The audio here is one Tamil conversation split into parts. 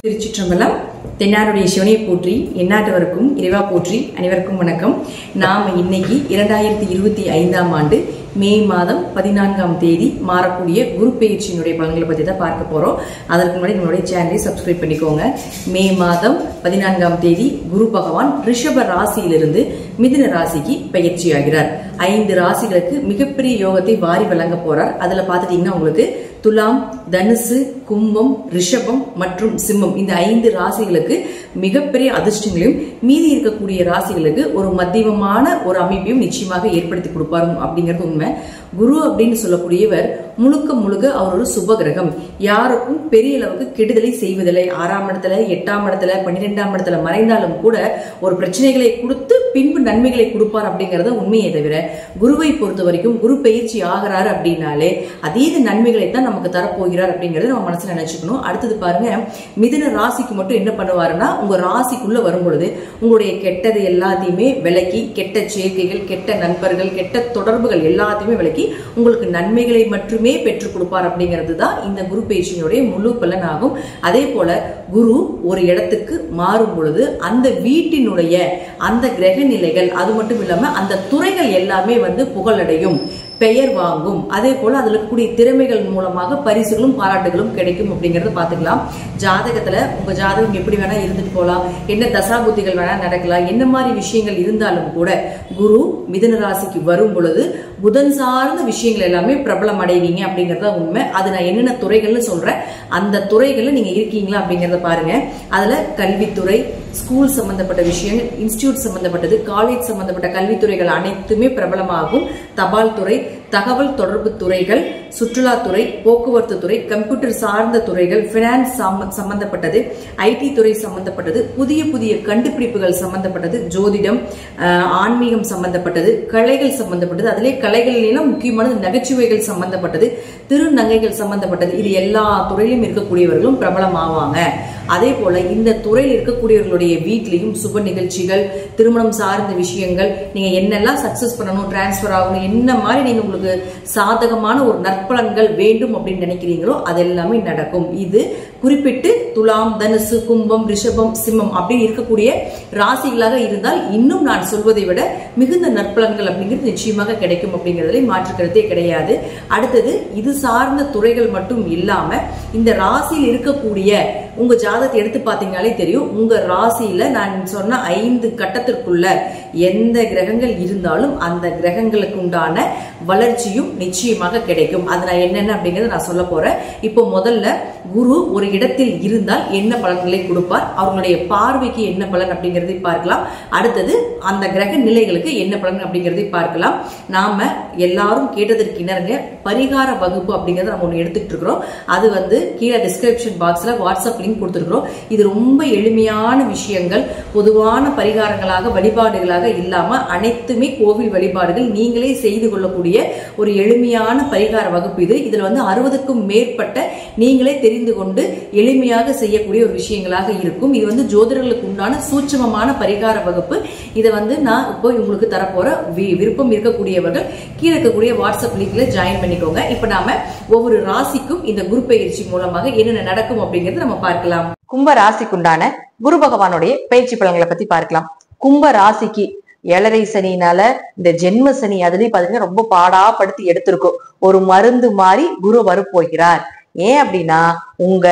திருச்சிற்றம்பலம். தென்னாருடைய சிவனை போற்றி, எந்நாட்டவருக்கும் இறைவா போற்றி. அனைவருக்கும் வணக்கம். நாம இன்னைக்கு 2025ஆம் ஆண்டு மே மாதம் 14ஆம் தேதி மாறக்கூடிய குரு பெயர்ச்சியினுடைய பலன்களை பத்தி தான் பார்க்க போறோம். அதற்கு முன்னாடி நம்மளுடைய சேனலை சப்ஸ்கிரைப் பண்ணிக்கோங்க. மே மாதம் 14ஆம் தேதி குரு பகவான் ரிஷப ராசியிலிருந்து மிதுன ராசிக்கு பெயர்ச்சி ஆகிறார். 5 ராசிகளுக்கு மிகப்பெரிய யோகத்தை வாரி வழங்க போறார். அதுல பாத்துட்டீங்கன்னா உங்களுக்கு துலாம், தனுசு, கும்பம், ரிஷபம் மற்றும் சிம்மம் இந்த 5 ராசிகளுக்கு மிகப்பெரிய அதிர்ஷ்டங்களையும், மீதி இருக்கக்கூடிய ராசிகளுக்கு ஒரு மத்தியமமான ஒரு அமைப்பையும் நிச்சயமாக ஏற்படுத்தி கொடுப்பாரு அப்படிங்கிறது உண்மை. குரு அப்படின்னு சொல்லக்கூடியவர் முழுக்க முழுக்க அவர் ஒரு சுப கிரகம். யாருக்கும் பெரிய அளவுக்கு கெடுதலை செய்வதில்லை. 6ஆம் இடத்துல, 8ஆம் இடத்துல, 12ஆம் இடத்துல மறைந்தாலும் கூட ஒரு பிரச்சனைகளை கொடுத்து பின்பு நன்மைகளை கொடுப்பார் அப்படிங்கறத உண்மையை தவிர, குருவை பொறுத்த வரைக்கும் குரு பயிற்சி ஆகிறாரு அப்படின்னாலே அதீத நன்மைகளை தான் நமக்கு தரப்போகிறார் அப்படிங்கறத நம்ம மனசுல நினைச்சுக்கணும். அடுத்தது பாருங்க, மிதுன ராசிக்கு மட்டும் என்ன பண்ணுவாருன்னா, உங்க ராசிக்குள்ள வரும் பொழுது உங்களுடைய கெட்டது எல்லாத்தையுமே விலக்கி, கெட்ட சேர்க்கைகள், கெட்ட நண்பர்கள், கெட்ட தொடர்புகள் எல்லாத்தையுமே விலக்கி உங்களுக்கு நன்மைகளை மட்டுமே பெற்றுக் கொடுப்பார் அப்படிங்கிறது தான் இந்த குரு பயிற்சியினுடைய முழு பலன் ஆகும். அதே போல குரு ஒரு இடத்துக்கு மாறும் பொழுது அந்த வீட்டினுடைய அந்த கிரக நிலைகள், அது மட்டும் இல்லாம அந்த துறைகள் எல்லாமே புகழடையும், பெயர் வாங்கும். அதே போல அதுல இருக்கக்கூடிய திறமைகள் மூலமாக பரிசுகளும் பாராட்டுகளும் கிடைக்கும் அப்படிங்கறத பாத்துக்கலாம். ஜாதகத்துல உங்க ஜாதகம் எப்படி வேணா இருந்துட்டு போலாம், என்ன தசாபுத்திகள் வேணா நடக்கலாம், என்ன மாதிரி விஷயங்கள் இருந்தாலும் கூட குரு மிதுன ராசிக்கு வரும் பொழுது புதன் சார்ந்த விஷயங்கள் எல்லாமே பிரபலம் அடைவீங்க அப்படிங்கறத உண்மை. அது நான் என்னென்ன துறைகள்னு சொல்றேன், அந்த துறைகள்ல நீங்க இருக்கீங்களா அப்படிங்கறத பாருங்க. அதுல கல்வித்துறை, ஸ்கூல் சம்பந்தப்பட்ட விஷயங்கள், இன்ஸ்டிடியூட் சம்பந்தப்பட்டது, காலேஜ் சம்பந்தப்பட்ட கல்வித்துறைகள் அனைத்துமே பிரபலமாகும். தபால் துறை, தகவல் தொடர்பு துறைகள், சுற்றுலாத்துறை, போக்குவரத்து துறை, கம்ப்யூட்டர் சார்ந்த துறைகள், பினான்ஸ் சம்பந்தப்பட்டது, ஐடி துறை சம்பந்தப்பட்டது, புதிய புதிய கண்டுபிடிப்புகள் சம்பந்தப்பட்டது, ஜோதிடம், ஆன்மீகம் சம்பந்தப்பட்டது, கலைகள் சம்பந்தப்பட்டது, அதிலே கலைகளிலும் முக்கியமானது நகைச்சுவைகள் சம்பந்தப்பட்டது, திருநங்கைகள் சம்பந்தப்பட்டது. இது எல்லா துறையிலும் இருக்கக்கூடியவர்களும் பிரபலம் ஆவாங்க. அதே போல இந்த துறையில் இருக்கக்கூடியவர்களுடைய வீட்லயும் சுப நிகழ்ச்சிகள், திருமணம் சார்ந்த விஷயங்கள், நீங்க என்னெல்லாம் சக்சஸ் பண்ணணும், டிரான்ஸ்பர் ஆகணும், என்ன மாதிரி நீங்க உங்களுக்கு சாதகமான ஒரு நற்பலன்கள் வேண்டும் அப்படின்னு நினைக்கிறீங்களோ அது எல்லாமே நடக்கும். இது குறிப்பிட்டு துலாம், தனுசு, கும்பம், ரிஷபம், சிம்மம் அப்படி இருக்கக்கூடிய ராசிகளாக இருந்தால் இன்னும் நான் சொல்வதை விட மிகுந்த நற்பலன்கள் அப்படிங்கிறது நிச்சயமாக கிடைக்கும் அப்படிங்கிறதுல மாற்றுக்கிறதே கிடையாது. அடுத்தது இது சார்ந்த துறைகள் மட்டும் இல்லாம இந்த ராசியில் இருக்கக்கூடிய உங்க ஜாதகத்தை எடுத்து பாத்தீங்கன்னாலே தெரியும். உங்க ராசியில நான் சொன்ன 5 கட்டத்திற்குள்ள எந்த கிரகங்கள் இருந்தாலும் அந்த கிரகங்களுக்கு உண்டான வளர்ச்சியும் நிச்சயமாக கிடைக்கும். அது நான் என்னென்ன அப்படிங்கறத நான் சொல்ல போறேன். இப்போ முதல்ல குரு ஒரு இடத்தில் இருந்தால் என்ன பலன்களை கொடுப்பார், அவங்களுடைய பார்வைக்கு என்ன பலன் அப்படிங்கறதை பார்க்கலாம். அடுத்தது அந்த கிரக நிலைகளுக்கு என்ன பலன் அப்படிங்கறதை பார்க்கலாம். நாம எல்லாரும் கேட்டதற்கு இணங்க பரிகார வகுப்பு அப்படிங்கறத நம்ம ஒண்ணு எடுத்துட்டு இருக்கிறோம். அது கீழே டிஸ்கிரிப்ஷன் பாக்ஸ்ல வாட்ஸ்அப் லிங்க் கொடுத்துருக்கிறோம். இது ரொம்ப எளிமையான விஷயங்கள், பொதுவான பரிகாரங்களாக, வழிபாடுகளாக இல்லாம அனைத்துமே கோவில் வழிபாடுகள், நீங்களே செய்து கொள்ளக்கூடிய ஒரு எளிமையான பரிகார வகுப்பு இது. இதுல 60க்கும் மேற்பட்ட நீங்களே தெரிந்து கொண்டு எளிமையாக செய்யக்கூடிய ஒரு விஷயங்களாக இருக்கும். இது ஜோதிடர்களுக்கு உண்டான சூட்சமமான பரிகார வகுப்பு. இதை நான் இப்போ உங்களுக்கு தரப்போற விருப்பம் இருக்கக்கூடியவர்கள் கீழே இருக்கக்கூடிய வாட்ஸ்அப் லிங்க்ல ஜாயின் பண்ணிக்கோங்க. இப்ப நாம ஒவ்வொரு ராசிக்கும் இந்த குரு பயிற்சி மூலமாக என்னென்ன நடக்கும் அப்படிங்கறத நம்ம பார்க்கலாம். கும்ப ராசிக்குண்டான குரு பகவானுடைய பயிற்சி பலன்களை பத்தி பார்க்கலாம். கும்ப ராசிக்கு 7.5 சனினால இந்த ஜென்ம சனி அதுலயும் பாத்தீங்கன்னா ரொம்ப பாடாப்படுத்தி எடுத்திருக்கும். ஒரு மருந்து மாதிரி குரு வரப்போகிறார். ஏன் அப்படின்னா உங்க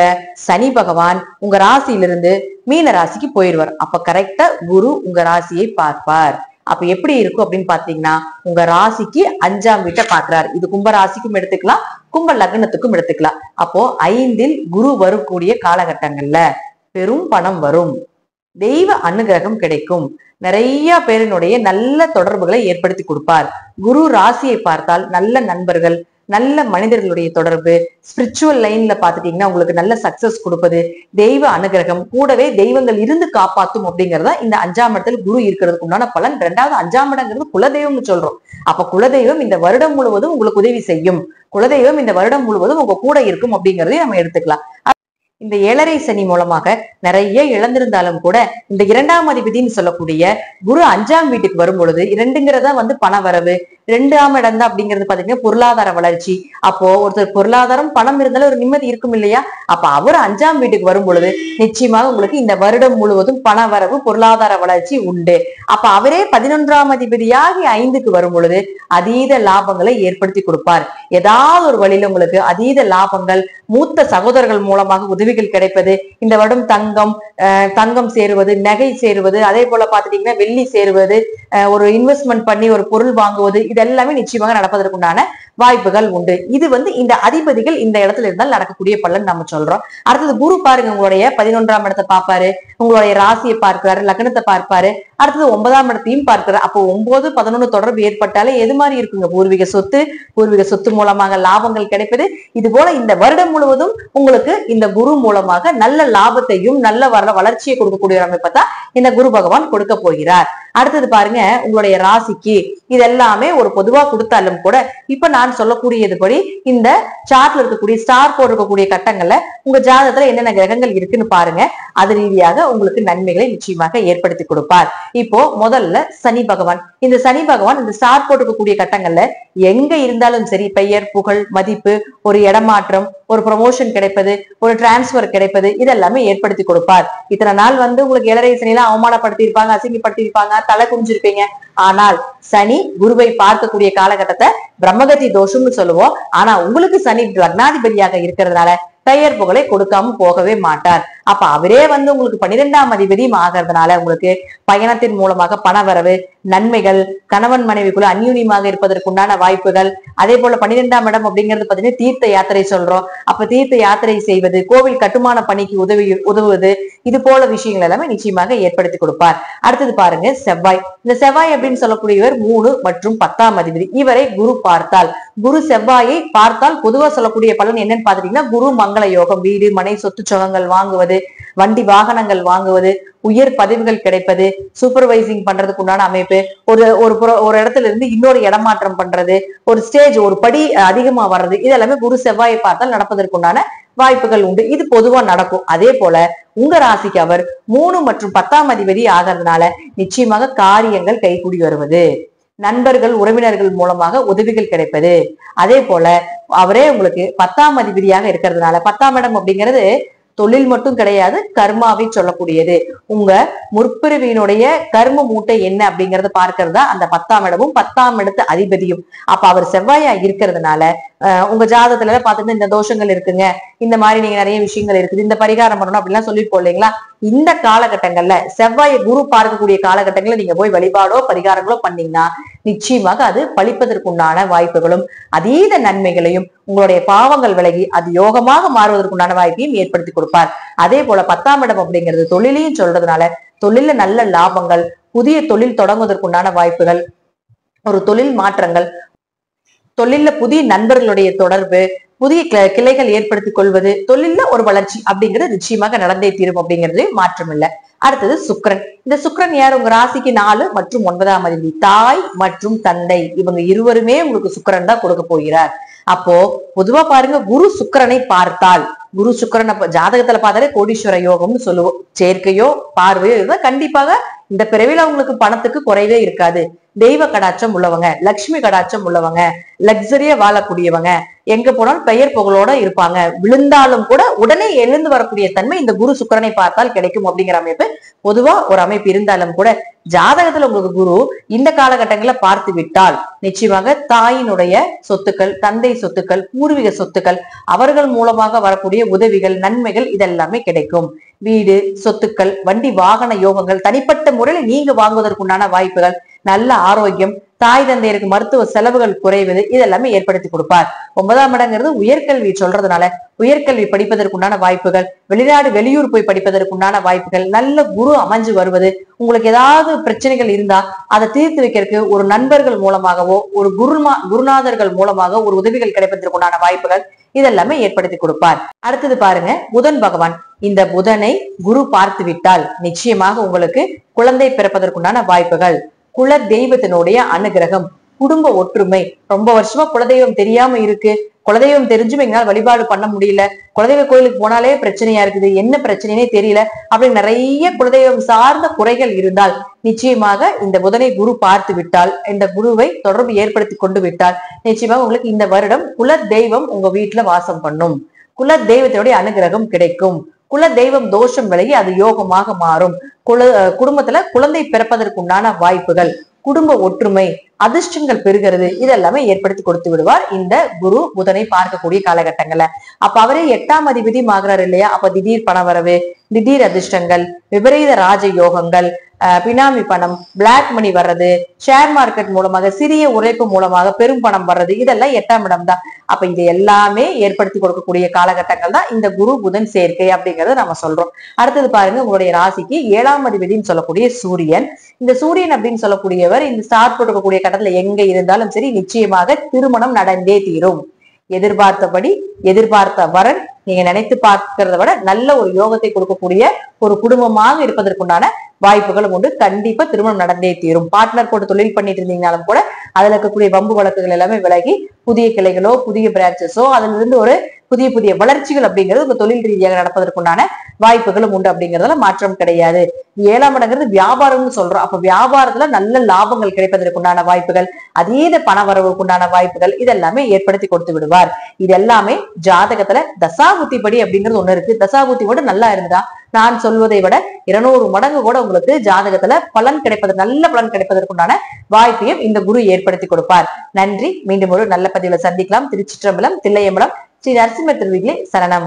சனி பகவான் உங்க ராசியிலிருந்து மீன ராசிக்கு போயிடுவார். அப்ப கரெக்டா குரு உங்க ராசியை பார்ப்பார். அப்ப எப்படி இருக்கும் அப்படின்னு பாத்தீங்கன்னா, உங்க ராசிக்கு 5ஆம் வீட்டை பாக்குறாரு. இது கும்ப ராசிக்கும் எடுத்துக்கலாம், கும்ப லக்னத்துக்கும் எடுத்துக்கலாம். அப்போ 5இல் குரு வரக்கூடிய காலகட்டங்கள்ல பெரும் பணம் வரும், தெய்வ அனுகிரகம் கிடைக்கும், நிறைய பேரினுடைய நல்ல தொடர்புகளை ஏற்படுத்தி கொடுப்பார். குரு ராசியை பார்த்தால் நல்ல நண்பர்கள், நல்ல மனிதர்களுடைய தொடர்பு, ஸ்பிரிச்சுவல் லைன்ல பாத்துட்டீங்கன்னா உங்களுக்கு நல்ல சக்சஸ் கொடுப்பது, தெய்வ அனுகிரகம், கூடவே தெய்வங்கள் இருந்து காப்பாத்தும் அப்படிங்கறத இந்த 5ஆம் இடத்துல குரு இருக்கிறதுக்கு உண்டான பலன். 2வது 5ஆம் இடங்கிறது குலதெய்வம்னு சொல்றோம். அப்ப குலதெய்வம் இந்த வருடம் முழுவதும் உங்களுக்கு உதவி செய்யும், குலதெய்வம் இந்த வருடம் முழுவதும் உங்க கூட இருக்கும் அப்படிங்கறதையும் நம்ம எடுத்துக்கலாம். இந்த 7.5 சனி மூலமாக நிறைய இழந்திருந்தாலும் கூட இந்த 2ஆம் அதிபதினு சொல்லக்கூடிய குரு 5ஆம் வீட்டுக்கு வரும் பொழுது 2ங்கிறதா பண வரவு, 2ஆம் இடம் தான் அப்படிங்கிறது பாத்தீங்கன்னா பொருளாதார வளர்ச்சி. அப்போ ஒருத்தர் பொருளாதாரம் பணம் இருந்தாலும் ஒரு நிம்மதி இருக்கும் இல்லையா? அப்ப அவர் 5ஆம் வீட்டுக்கு வரும் பொழுது நிச்சயமாக உங்களுக்கு இந்த வருடம் முழுவதும் பண வரவு பொருளாதார வளர்ச்சி உண்டு. அப்ப அவரே 11ஆம் அதிபதியாகி 5க்கு வரும் பொழுது அதீத லாபங்களை ஏற்படுத்தி கொடுப்பார். ஏதாவது ஒரு வழியில உங்களுக்கு அதீத லாபங்கள், மூத்த சகோதரர்கள் மூலமாக உதவிகள் கிடைப்பது, இந்த வருடம் தங்கம் சேருவது, நகை சேருவது, அதே போல பாத்துட்டீங்கன்னா வெள்ளி சேருவது, ஒரு இன்வெஸ்ட்மெண்ட் பண்ணி ஒரு பொருள் வாங்குவது, இதெல்லாமே நிச்சயமாக நடப்பதற்குண்டான வாய்ப்புகள் உண்டு. இது இந்த அதிபதிகள் இந்த இடத்துல இருந்தால் நடக்கக்கூடிய பலன் நம்ம சொல்றோம். அடுத்தது குரு பாருங்க, உங்களுடைய 11ஆம் இடத்தை பார்ப்பாரு, உங்களுடைய ராசியை பார்க்கிறாரு, லக்னத்தை பார்ப்பாரு, அடுத்தது 9ஆம் இடத்தையும் பார்க்கிறாரு. அப்போ 9, 11 தொடர்பு ஏற்பட்டாலே எது மாதிரி இருக்குங்க? பூர்வீக சொத்து மூலமாக லாபங்கள் கிடைப்பது. இது போல இந்த வருடம் முழுவதும் உங்களுக்கு இந்த குரு மூலமாக நல்ல லாபத்தையும் நல்ல வளர்ச்சியை கொடுக்கக்கூடிய அமைப்பை தான் இந்த குரு பகவான் கொடுக்க போகிறார். அடுத்தது பாருங்க, உங்களுடைய ராசிக்கு இதெல்லாமே ஒரு பொதுவா கொடுத்தாலும் கூட இப்ப நான் சொல்லக்கூடியது படி இந்த சார்ட்ல இருக்கக்கூடிய ஸ்டார் போட்டு இருக்கக்கூடிய கட்டங்கள்ல உங்க ஜாதகத்துல என்னென்ன கிரகங்கள் இருக்குன்னு பாருங்க. அது ரீதியாக உங்களுக்கு நன்மைகளை நிச்சயமாக ஏற்படுத்தி கொடுப்பார். இப்போ முதல்ல சனி பகவான். இந்த சனி பகவான் இந்த ஸ்டார் போட்டு இருக்கக்கூடிய கட்டங்கள்ல எங்க இருந்தாலும் சரி, பெயர், புகழ், மதிப்பு, ஒரு இடமாற்றம், ஒரு ப்ரமோஷன் கிடைப்பது, ஒரு டிரான்ஸ்பர் கிடைப்பது, இதெல்லாமே ஏற்படுத்தி கொடுப்பார். இத்தனை நாள் உங்களுக்கு ஏழரை சனியெல்லாம் அவமானப்படுத்தி இருப்பாங்க, அசிங்கப்படுத்தி இருப்பாங்க, தலை குனிஞ்சிருப்பீங்க. ஆனால் சனி குருவை பார்க்கக்கூடிய காலகட்டத்தை பிரம்மகத்தி தோஷம்னு சொல்லுவோம். ஆனா உங்களுக்கு சனி லக்னாதிபதியாக இருக்கிறதுனால பெயர் புகழை கொடுக்காம போகவே மாட்டார். அப்ப அவரே உங்களுக்கு 12ஆம் அதிபதியும் ஆகிறதுனால உங்களுக்கு பயணத்தின் மூலமாக பணவரவு, நன்மைகள், கணவன் மனைவிக்குள்ள அந்யூன்யமாக இருப்பதற்குண்டான வாய்ப்புகள், அதே போல 12ஆம் இடம் அப்படிங்கிறது பாத்தீங்கன்னா தீர்த்த யாத்திரை சொல்றோம். அப்ப தீர்த்த யாத்திரை செய்வது, கோவில் கட்டுமான பணிக்கு உதவுவது, இது போல விஷயங்கள் எல்லாமே நிச்சயமாக ஏற்படுத்தி கொடுப்பார். அடுத்தது பாருங்க செவ்வாய். இந்த செவ்வாய் அப்படின்னு சொல்லக்கூடியவர் 3 மற்றும் 10ஆம் அதிபதி. இவரை குரு பார்த்தால், குரு செவ்வாயை பார்த்தால் பொதுவா சொல்லக்கூடிய பலன் என்னன்னு பாத்துட்டீங்கன்னா குரு மங்கள யோகம், வீடு மனை சொத்து சுகங்கள் வாங்குவது, வண்டி வாகனங்கள் வாங்குவது, உயர் பதவிகள் கிடைப்பது, சூப்பர்வைசிங் பண்றதுக்கு உண்டான அமைப்பு, ஒரு இடத்துல இருந்து இன்னொரு இடமாற்றம் பண்றது, ஒரு ஸ்டேஜ் ஒரு படி அதிகமா வர்றது, இதெல்லாமே குரு செவ்வாயை பார்த்தால் நடப்பதற்குண்டான வாய்ப்புகள் உண்டு. இது பொதுவா நடக்கும். அதே போல உங்க ராசிக்கு அவர் 3 மற்றும் 10ஆம் அதிபதி ஆகிறதுனால நிச்சயமாக காரியங்கள் கைகூடி வருவது, நண்பர்கள் உறவினர்கள் மூலமாக உதவிகள் கிடைப்பது, அதே போல அவரே உங்களுக்கு 10ஆம் அதிபதியாக இருக்கிறதுனால 10ஆம் இடம் அப்படிங்கிறது தொழில் மட்டும் கிடையாது, கர்மாவை சொல்லக்கூடியது. உங்க முற்பிறவியினுடைய கர்ம மூட்டை என்ன அப்படிங்கறத பார்க்கறதா அந்த 10ஆம் இடமும் 10ஆம் இடத்து அதிபதியும். அப்ப அவர் செவ்வாயா இருக்கிறதுனால உங்க ஜாதகத்துல பாத்தீங்கன்னா இந்த தோஷங்கள் இருக்குங்க, இந்த மாதிரி நீங்க நிறைய விஷயங்கள் இருக்குது, இந்த பரிகாரம் பண்ணணும் அப்படிலாம் சொல்லிட்டு இல்லைங்களா? இந்த காலகட்டங்கள்ல செவ்வாயை குரு பார்க்கக்கூடிய காலகட்டங்கள்ல நீங்க போய் வழிபாடோ பரிகாரங்களோ பண்ணீங்கன்னா நிச்சயமாக அது பழிப்பதற்குண்டான வாய்ப்புகளும் அதீத நன்மைகளையும், உங்களுடைய பாவங்கள் விலகி அது யோகமாக மாறுவதற்குண்டான வாய்ப்பையும் ஏற்படுத்தி கொடுப்பார். அதே போல 10ஆம் இடம் அப்படிங்கிறது தொழிலையும் சொல்றதுனால தொழில நல்ல லாபங்கள், புதிய தொழில் தொடங்குவதற்குண்டான வாய்ப்புகள், ஒரு தொழில் மாற்றங்கள், தொழில்ல புதிய நண்பர்களுடைய தொடர்பு, புதிய கிளைகள் ஏற்படுத்திக் கொள்வது, தொழில்ல ஒரு வளர்ச்சி அப்படிங்கிறது நிச்சயமாக நடந்தே தீரும் அப்படிங்கிறது மாற்றம் இல்லை. அடுத்தது சுக்கிரன். இந்த சுக்கிரன் யார்? உங்க ராசிக்கு 4 மற்றும் 9ஆம் அதிபதி. தாய் மற்றும் தந்தை இவங்க இருவருமே உங்களுக்கு சுக்கிரன் தான் கொடுக்க போகிறார். அப்போ பொதுவா பாருங்க, குரு சுக்கிரனை பார்த்தால், குரு சுக்கிரனை ஜாதகத்துல பார்த்தாலே கோடீஸ்வர யோகம்னு சொல்லுவோம். சேர்க்கையோ பார்வையோ இதுதான் கண்டிப்பாக இந்த பிறவில உங்களுக்கு பணத்துக்கு குறைவே இருக்காது. தெய்வ கடாட்சம் உள்ளவங்க, லட்சுமி கடாட்சம் உள்ளவங்க, லக்ஸரியா வாழக்கூடியவங்க, எங்க போனாலும் பெயர் புகழோட இருப்பாங்க. விழுந்தாலும் கூட உடனே எழுந்து வரக்கூடிய தன்மை இந்த குரு சுக்கிரனை பார்த்தால் கிடைக்கும் அப்படிங்கிற அமைப்பு பொதுவா ஒரு அமைப்பு இருந்தாலும் கூட ஜாதகத்துல உங்களுக்கு குரு இந்த காலகட்டங்களை பார்த்து விட்டால் நிச்சயமாக தாயினுடைய சொத்துக்கள், தந்தை சொத்துக்கள், பூர்வீக சொத்துக்கள், அவர்கள் மூலமாக வரக்கூடிய உதவிகள், நன்மைகள் இதெல்லாமே கிடைக்கும். வீடு, சொத்துக்கள், வண்டி வாகன யோகங்கள், தனிப்பட்ட முறையில நீங்க வாங்குவதற்குண்டான வாய்ப்புகள், நல்ல ஆரோக்கியம், தாய் தந்தையருக்கு மருத்துவ செலவுகள் குறைவது, இதெல்லாமே ஏற்படுத்தி கொடுப்பார். 9ஆம் இடங்கிறது உயர்கல்வி சொல்றதுனால உயர்கல்வி படிப்பதற்குண்டான வாய்ப்புகள், வெளிநாடு வெளியூர் போய் படிப்பதற்குண்டான வாய்ப்புகள், நல்ல குரு அமைஞ்சு வருவது, உங்களுக்கு ஏதாவது பிரச்சனைகள் இருந்தா அதை தீர்த்து வைக்கிறதுக்கு ஒரு நண்பர்கள் மூலமாகவோ ஒரு குருநாதர்கள் மூலமாக ஒரு உதவிகள் கிடைப்பதற்குண்டான வாய்ப்புகள் இதெல்லாமே ஏற்படுத்தி கொடுப்பார். அடுத்தது பாருங்க புதன் பகவான். இந்த புதனை குரு பார்த்து விட்டால் நிச்சயமாக உங்களுக்கு குழந்தை பிறப்பதற்குண்டான வாய்ப்புகள், குல தெய்வத்தினுடைய அனுகிரகம், குடும்ப ஒற்றுமை. ரொம்ப வருஷமா குலதெய்வம் தெரியாம இருக்கு, குலதெய்வம் தெரிஞ்சும் எங்களால் வழிபாடு பண்ண முடியல, குலதெய்வ கோயிலுக்கு போனாலே பிரச்சனையா இருக்குது, என்ன பிரச்சனைனே தெரியல அப்படின்னு நிறைய குலதெய்வம் சார்ந்த குறைகள் இருந்தால் நிச்சயமாக இந்த புதனை குரு பார்த்து விட்டால், இந்த குருவை தொடர்பு ஏற்படுத்தி கொண்டு விட்டால் நிச்சயமாக உங்களுக்கு இந்த வருடம் குல தெய்வம் உங்க வீட்டுல வாசம் பண்ணும், குல தெய்வத்தினுடைய அனுகிரகம் கிடைக்கும், குல தெய்வம் தோஷம் விலகி அது யோகமாக மாறும், குடும்பத்துல குழந்தை பிறப்பதற்குண்டான வாய்ப்புகள், குடும்ப ஒற்றுமை, அதிர்ஷ்டங்கள் பெறுகிறது, இதெல்லாமே ஏற்படுத்தி கொடுத்து விடுவார் இந்த குரு புதனை பார்க்கக்கூடிய காலகட்டங்கள்ல. அப்ப அவரே 8ஆம் அதிபதி ஆகிறாரு இல்லையா, அப்ப திடீர் பணவரவு, திடீர் அதிர்ஷ்டங்கள், விபரீத ராஜ யோகங்கள், பினாமி பணம், பிளாக் மணி வர்றது, ஷேர் மார்க்கெட் மூலமாக சிறிய உழைப்பு மூலமாக பெரும் பணம் வர்றது, இதெல்லாம் 8ஆம் இடம் தான். அப்ப இது எல்லாமே ஏற்படுத்தி கொடுக்கக்கூடிய காலகட்டங்கள் தான் இந்த குரு புதன் சேர்க்கை அப்படிங்கறத நம்ம சொல்றோம். அடுத்தது பாருங்க, உங்களுடைய ராசிக்கு 7ஆம் அதிபதினு சொல்லக்கூடிய சூரியன். இந்த சூரியன் அப்படின்னு சொல்லக்கூடியவர் இந்த ஸ்டார் போட்டுக்கக்கூடிய கட்டத்துல எங்க இருந்தாலும் சரி நிச்சயமாக திருமணம் நடந்தே தீரும். எதிர்பார்த்தபடி எதிர்பார்த்த வரன் நீங்க நினைத்து பார்க்கிறத விட நல்ல ஒரு யோகத்தை கொடுக்கக்கூடிய ஒரு குடும்பமாக இருப்பதற்குண்டான வாய்ப்புகளும் உண்டு. கண்டிப்பா திருமணம் நடந்தே தீரும். பார்ட்னர் போட்டு தொழில் பண்ணிட்டு இருந்தீங்கனாலும் கூட அதுல இருக்கக்கூடிய வம்பு வழக்குகள் எல்லாமே விலகி புதிய கிளைகளோ புதிய பிரான்ச்சஸோ அதுல இருந்து ஒரு புதிய புதிய வளர்ச்சிகள் அப்படிங்கிறது உங்க தொழில் ரீதியாக நடப்பதற்குண்டான வாய்ப்புகளும் உண்டு அப்படிங்கறதுல மாற்றம் கிடையாது. 7ஆம் இடங்கிறது வியாபாரம்னு சொல்றோம். அப்ப வியாபாரத்துல நல்ல லாபங்கள் கிடைப்பதற்குண்டான வாய்ப்புகள், அதீத பண வரவுக்குண்டான வாய்ப்புகள் இதெல்லாமே ஏற்படுத்தி கொடுத்து விடுவார். இது எல்லாமே ஜாதகத்துல தசாபுத்தி படி அப்படிங்கிறது ஒண்ணு இருக்கு. தசாபுத்தி கூட நல்லா இருந்தா நான் சொல்வதை விட 200 மடங்கு கூட உங்களுக்கு ஜாதகத்துல பலன் கிடைப்பது, நல்ல பலன் கிடைப்பதற்குண்டான வாய்ப்பையும் இந்த குரு ஏற்படுத்தி கொடுப்பார். நன்றி. மீண்டும் ஒரு நல்ல பதிவுல சந்திக்கலாம். திருச்சிற்றம்பலம், தில்லையம்பலம், ஸ்ரீ நரசிம்ம திருவிகளே சரணம்.